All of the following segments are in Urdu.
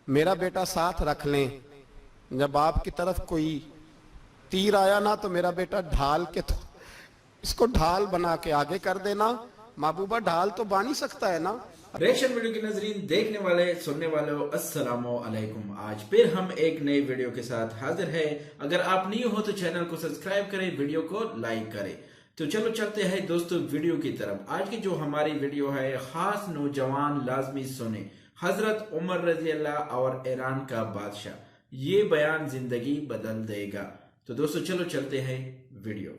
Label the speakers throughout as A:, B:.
A: میرا بیٹا ساتھ رکھ لیں. جب آپ کی طرف کوئی تیر آیا نا تو میرا بیٹا ڈھال کے تو اس کو ڈھال بنا کے آگے کر دینا. محبوبہ ڈھال تو بان ہی سکتا ہے نا.
B: ریشن ویڈیو کے ناظرین، دیکھنے والے سننے والوں السلام علیکم. آج پھر ہم ایک نئی ویڈیو کے ساتھ حاضر ہیں. اگر آپ نہیں ہو تو چینل کو سبسکرائب کریں، ویڈیو کو لائک کریں. تو چلو چلتے ہیں دوستو ویڈیو کی طرف. آج کی جو ہماری ویڈیو ہے، خاص نوجوان لازمی سنیں. حضرت عمر رضی اللہ اور ایران کا بادشاہ، یہ بیان زندگی بدل دے گا. تو دوستو چلو چلتے ہیں ویڈیو.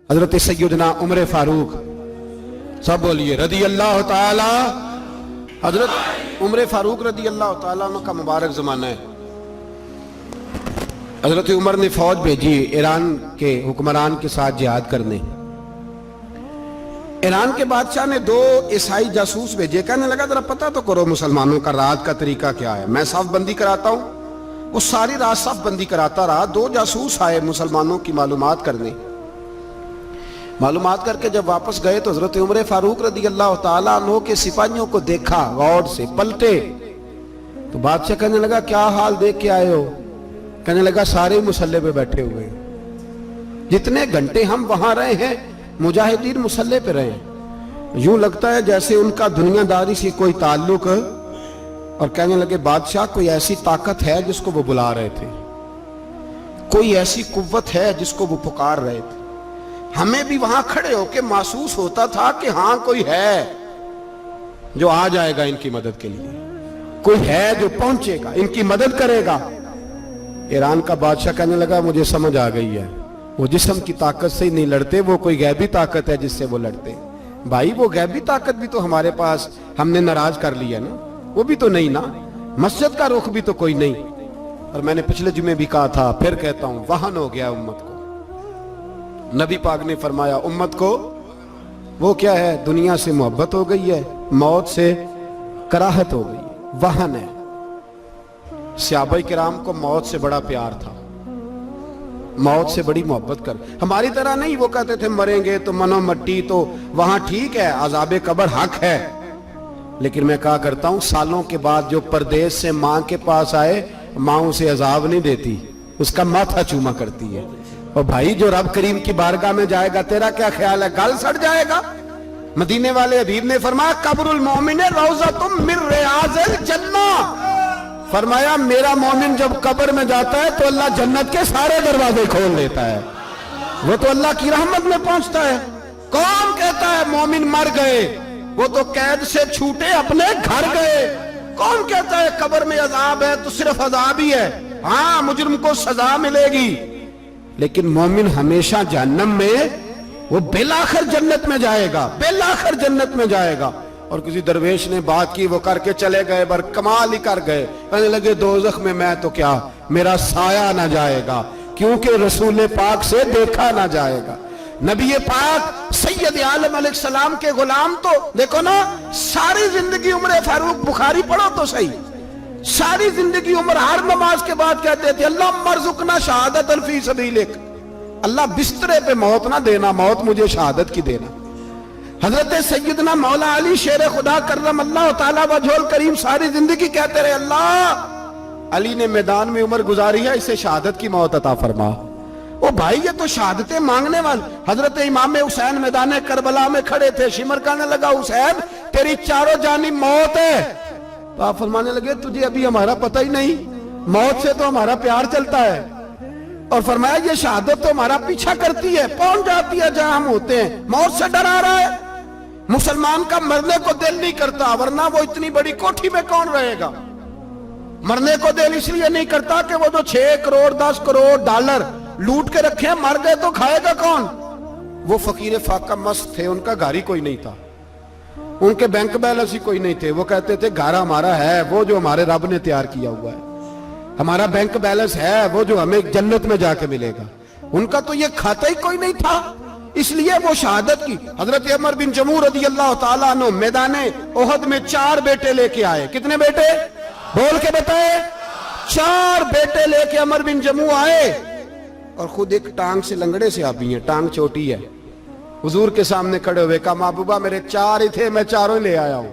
A: حضرت سیدنا عمر فاروق، سب بولیے رضی اللہ تعالی. حضرت عمر فاروق رضی اللہ تعالیٰ عنہ کا مبارک زمانہ ہے. حضرت عمر نے فوج بھیجی ایران کے حکمران کے ساتھ جہاد کرنے. ایران کے بادشاہ نے 2 عیسائی جاسوس بھیجے. کہنے لگا ذرا پتہ تو کرو مسلمانوں کا رات کا طریقہ کیا ہے، میں صف بندی کراتا ہوں. وہ ساری رات صف بندی کراتا رہا. 2 جاسوس آئے مسلمانوں کی معلومات کرنے. معلومات کر کے جب واپس گئے تو حضرت عمر فاروق رضی اللہ تعالیٰ عنہ کے سپاہیوں کو دیکھا، غور سے پلٹے. تو بادشاہ کہنے لگا کیا حال دیکھ کے آئے ہو؟ کہنے لگا سارے مسلح پہ بیٹھے ہوئے ہیں. جتنے گھنٹے ہم وہاں رہے ہیں مجاہدین مسلح پہ رہے ہیں. یوں لگتا ہے جیسے ان کا دنیا داری سے کوئی تعلق. اور کہنے لگے بادشاہ کوئی ایسی طاقت ہے جس کو وہ بلا رہے تھے، کوئی ایسی قوت ہے جس کو وہ پکار رہے تھے. ہمیں بھی وہاں کھڑے ہو کے محسوس ہوتا تھا کہ ہاں کوئی ہے جو آ جائے گا ان کی مدد کے لیے، کوئی ہے جو پہنچے گا ان کی مدد کرے گا. ایران کا بادشاہ کہنے لگا مجھے سمجھ آ گئی ہے، وہ جسم کی طاقت سے ہی نہیں لڑتے، وہ کوئی غیبی طاقت ہے جس سے وہ لڑتے. بھائی وہ غیبی طاقت بھی تو ہمارے پاس ہم نے ناراض کر لیا نا، وہ بھی تو نہیں نا، مسجد کا رخ بھی تو کوئی نہیں. اور میں نے پچھلے جمعے بھی کہا تھا، پھر کہتا ہوں، وہن ہو گیا امت کو. نبی پاک نے فرمایا امت کو وہ کیا ہے، دنیا سے محبت ہو گئی ہے، موت سے کراہت ہو گئی ہے، وہن ہے. صحابہ کرام کو موت سے بڑا پیار تھا، موت سے بڑی محبت کر. ہماری طرح نہیں، وہ کہتے تھے مریں گے تو منو مٹی، تو وہاں ٹھیک ہے عذاب قبر حق ہے. لیکن میں کہا کرتا ہوں سالوں کے بعد جو پردیس سے ماں کے پاس آئے، ماں اسے عذاب نہیں دیتی، اس کا ماتھا چوما کرتی ہے. اور بھائی جو رب کریم کی بارگاہ میں جائے گا تیرا کیا خیال ہے، گل سڑ جائے گا؟ مدینے والے حبیب نے فرمایا قبر المومن روضۃ من ریاض الجنہ. فرمایا میرا مومن جب قبر میں جاتا ہے تو اللہ جنت کے سارے دروازے کھول لیتا ہے، وہ تو اللہ کی رحمت میں پہنچتا ہے. کون کہتا ہے مومن مر گئے؟ وہ تو قید سے چھوٹے اپنے گھر گئے. کون کہتا ہے قبر میں عذاب ہے تو صرف عذاب ہی ہے؟ ہاں مجرم کو سزا ملے گی، لیکن مومن ہمیشہ جہنم میں، وہ بالآخر جنت میں جائے گا، بالآخر جنت میں جائے گا. اور کسی درویش نے بات کی، وہ کر کے چلے گئے، بر کمال ہی کر گئے. کہنے لگے دوزخ میں میں تو کیا، میرا سایہ نہ جائے گا، کیونکہ رسول پاک سے دیکھا نہ جائے گا. نبی پاک سید عالم علیہ السلام کے غلام تو دیکھو نا، ساری زندگی عمر فاروق بخاری پڑھو تو صحیح، ساری زندگی عمر ہر نماز کے بعد کہتے تھے اللہم ارزقنا شہادت فی سبیلک، اللہ بسترے پہ موت نہ دینا، موت مجھے شہادت کی دینا. حضرت سیدنا مولا علی شیر خدا کرم اللہ تعالیٰ وجہ الکریم ساری زندگی کہتے رہے اللہ علی نے میدان میں عمر گزاری ہے، اسے شہادت کی موت عطا فرما. او بھائی یہ تو شہادتیں مانگنے والے. حضرت امام حسین میدان کربلا میں کھڑے تھے، شمر کہنے لگا حسین تیری چاروں جانب موت ہے. تو آپ فرمانے لگے تجھے ابھی ہمارا پتہ ہی نہیں، موت سے تو ہمارا پیار چلتا ہے. اور فرمایا یہ شہادت تو ہمارا پیچھا کرتی ہے، پہنچ جاتی ہے جہاں ہم ہوتے ہیں. موت سے ڈر آ رہا ہے، مسلمان کا مرنے کو دل نہیں کرتا، ورنہ وہ اتنی بڑی کوٹھی میں کون رہے گا. مرنے کو دل اس لیے نہیں کرتا کہ وہ جو 6 کروڑ 10 کروڑ ڈالر لوٹ کے رکھے ہیں، مر گئے تو کھائے گا کون؟ وہ فقیر فاقہ مست تھے، ان کا گھر ہی کوئی نہیں تھا، ان کے بینک بیلنس ہی کوئی نہیں تھے. وہ کہتے تھے گھر ہمارا ہے وہ جو ہمارے رب نے تیار کیا ہوا ہے، ہمارا بینک بیلنس ہے وہ جو ہمیں جنت میں جا کے ملے گا. ان کا تو یہ کھاتا ہی کوئی نہیں تھا، اس لیے وہ شہادت کی. حضرت عمر بن جموع رضی اللہ تعالیٰ عنہ میدان احد میں 4 بیٹے لے کے آئے. کتنے بیٹے؟ بول کے بتائے. 4 بیٹے لے کے عمر بن جموع آئے، اور خود ایک ٹانگ سے لنگڑے سے آپ بھی ہیں، ٹانگ چھوٹی ہے. حضور کے سامنے کھڑے ہوئے کہا محبوبہ میرے 4 ہی تھے، میں 4 ہی لے آیا ہوں.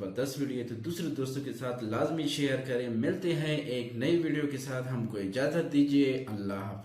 B: زبردست ویڈیو ہے تو دوسرے دوستوں کے ساتھ لازمی شیئر کریں. ملتے ہیں ایک نئی ویڈیو کے ساتھ. ہم کو اجازت دیجیے. اللہ حافظ.